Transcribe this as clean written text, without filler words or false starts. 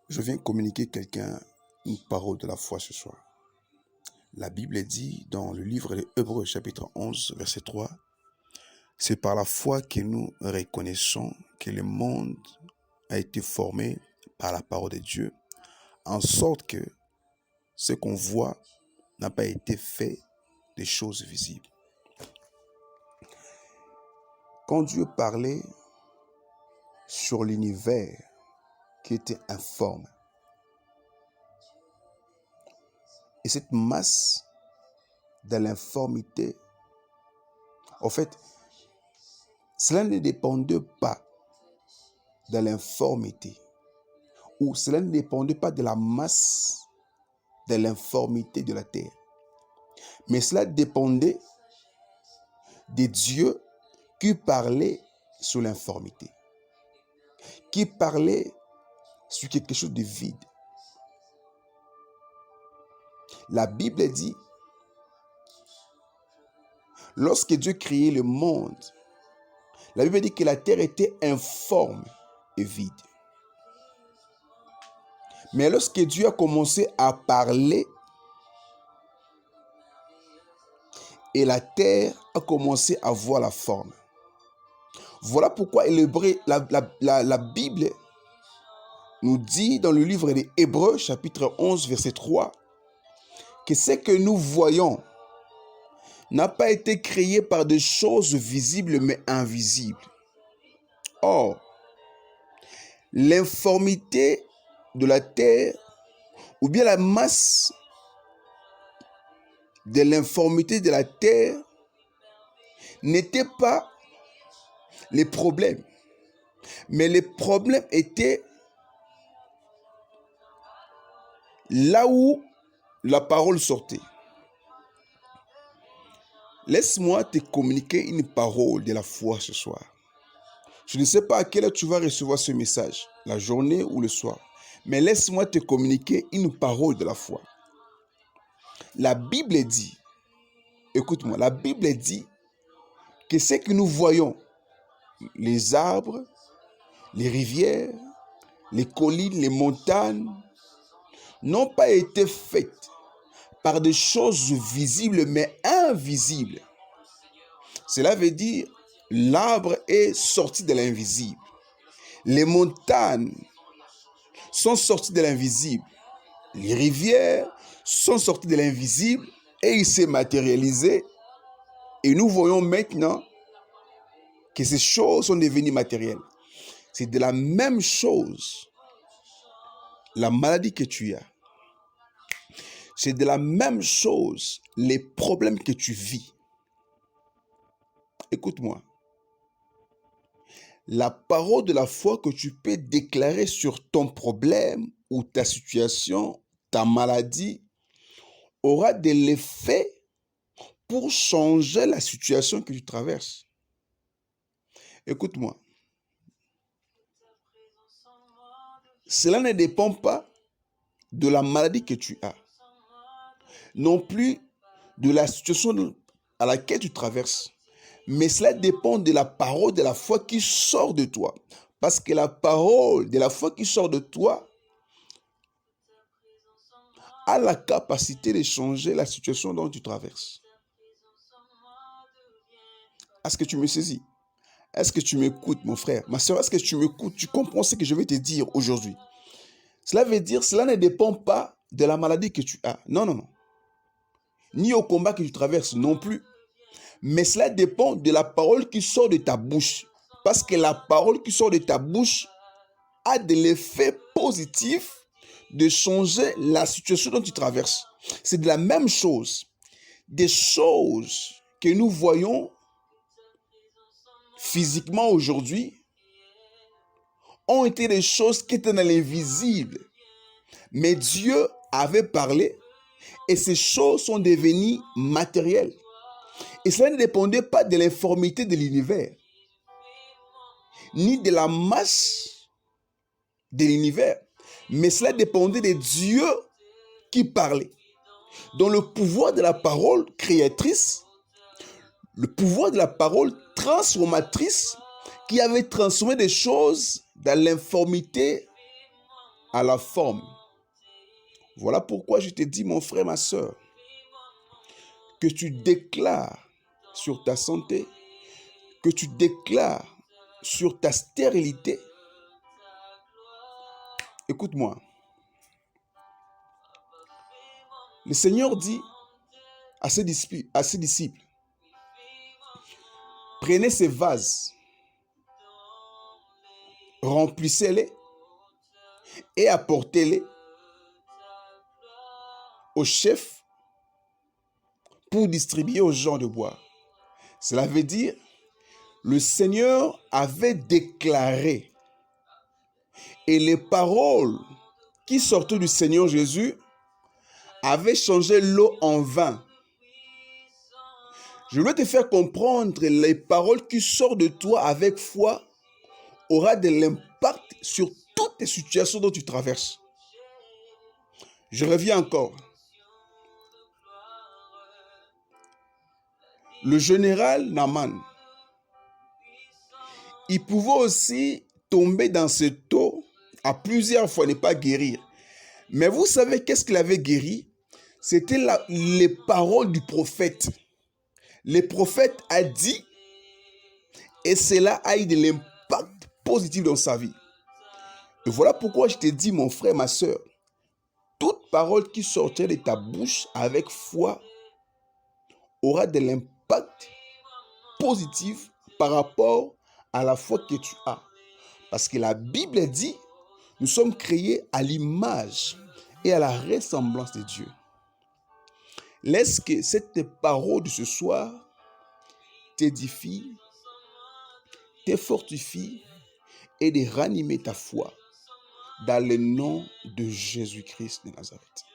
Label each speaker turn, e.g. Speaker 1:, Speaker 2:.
Speaker 1: Je viens communiquer quelqu'un une parole de la foi ce soir. La Bible dit dans le livre des Hébreux chapitre 11 verset 3, c'est par la foi que nous reconnaissons que le monde a été formé par la parole de Dieu, en sorte que ce qu'on voit n'a pas été fait des choses visibles. Quand Dieu parlait sur l'univers qui était informe, et cette masse de l'informité, en fait, cela ne dépendait pas de l'informité, ou cela ne dépendait pas de la masse de l'informité de la terre, mais cela dépendait de Dieu qui parlait sur l'informité, qui parlait sur quelque chose de vide. La Bible dit, lorsque Dieu créait le monde, la Bible dit que la terre était informe et vide. Mais lorsque Dieu a commencé à parler, et la terre a commencé à voir la forme. Voilà pourquoi la Bible nous dit dans le livre des Hébreux, chapitre 11, verset 3, que ce que nous voyons n'a pas été créé par des choses visibles mais invisibles. Or, l'informité de la terre, ou bien la masse de l'informité de la terre, n'était pas les problèmes, mais les problèmes étaient là où la parole sortait. Laisse-moi te communiquer une parole de la foi ce soir. Je ne sais pas à quelle heure tu vas recevoir ce message, la journée ou le soir, mais laisse-moi te communiquer une parole de la foi. La Bible dit, écoute-moi, la Bible dit que ce que nous voyons, les arbres, les rivières, les collines, les montagnes, n'ont pas été faites par des choses visibles mais invisibles. Cela veut dire l'arbre est sorti de l'invisible. Les montagnes sont sorties de l'invisible. Les rivières sont sorties de l'invisible et il s'est matérialisé. Et nous voyons maintenant que ces choses sont devenues matérielles. C'est de la même chose. La maladie que tu as. C'est de la même chose les problèmes que tu vis. Écoute-moi. La parole de la foi que tu peux déclarer sur ton problème ou ta situation, ta maladie, aura de l'effet pour changer la situation que tu traverses. Écoute-moi. Cela ne dépend pas de la maladie que tu as, non plus de la situation à laquelle tu traverses, mais cela dépend de la parole de la foi qui sort de toi. Parce que la parole de la foi qui sort de toi a la capacité de changer la situation dont tu traverses. Est-ce que tu me saisis? Est-ce que tu m'écoutes, mon frère? Ma soeur, est-ce que tu m'écoutes? Tu comprends ce que je vais te dire aujourd'hui? Cela veut dire, cela ne dépend pas de la maladie que tu as. Non, non, non. Ni au combat que tu traverses non plus. Mais cela dépend de la parole qui sort de ta bouche. Parce que la parole qui sort de ta bouche a de l'effet positif de changer la situation dont tu traverses. C'est de la même chose. Des choses que nous voyons physiquement aujourd'hui ont été des choses qui étaient dans l'invisible. Mais Dieu avait parlé et ces choses sont devenues matérielles. Et cela ne dépendait pas de l'informité de l'univers, ni de la masse de l'univers, mais cela dépendait de Dieu qui parlait. Dans le pouvoir de la parole créatrice, le pouvoir de la parole transformatrice qui avait transformé des choses dans l'informité à la forme. Voilà pourquoi je te dis, mon frère, ma soeur, que tu déclares sur ta santé, que tu déclares sur ta stérilité. Écoute-moi. Le Seigneur dit à ses disciples, prenez ces vases, remplissez-les et apportez-les au chef pour distribuer aux gens de boire. Cela veut dire, le Seigneur avait déclaré et les paroles qui sortaient du Seigneur Jésus avaient changé l'eau en vin. Je veux te faire comprendre, les paroles qui sortent de toi avec foi aura de l'impact sur toutes les situations dont tu traverses. Je reviens encore. Le général Naaman, il pouvait aussi tomber dans cette eau à plusieurs fois, ne pas guérir. Mais vous savez qu'est-ce qu'il avait guéri? C'était les paroles du prophète. Le prophète a dit et cela a eu de l'impact positif dans sa vie. Et voilà pourquoi je te dis, mon frère, ma soeur, toute parole qui sortirait de ta bouche avec foi aura de l'impact positif par rapport à la foi que tu as. Parce que la Bible dit, nous sommes créés à l'image et à la ressemblance de Dieu. Laisse que cette parole de ce soir t'édifie, te fortifie et de ranimer ta foi dans le nom de Jésus-Christ de Nazareth.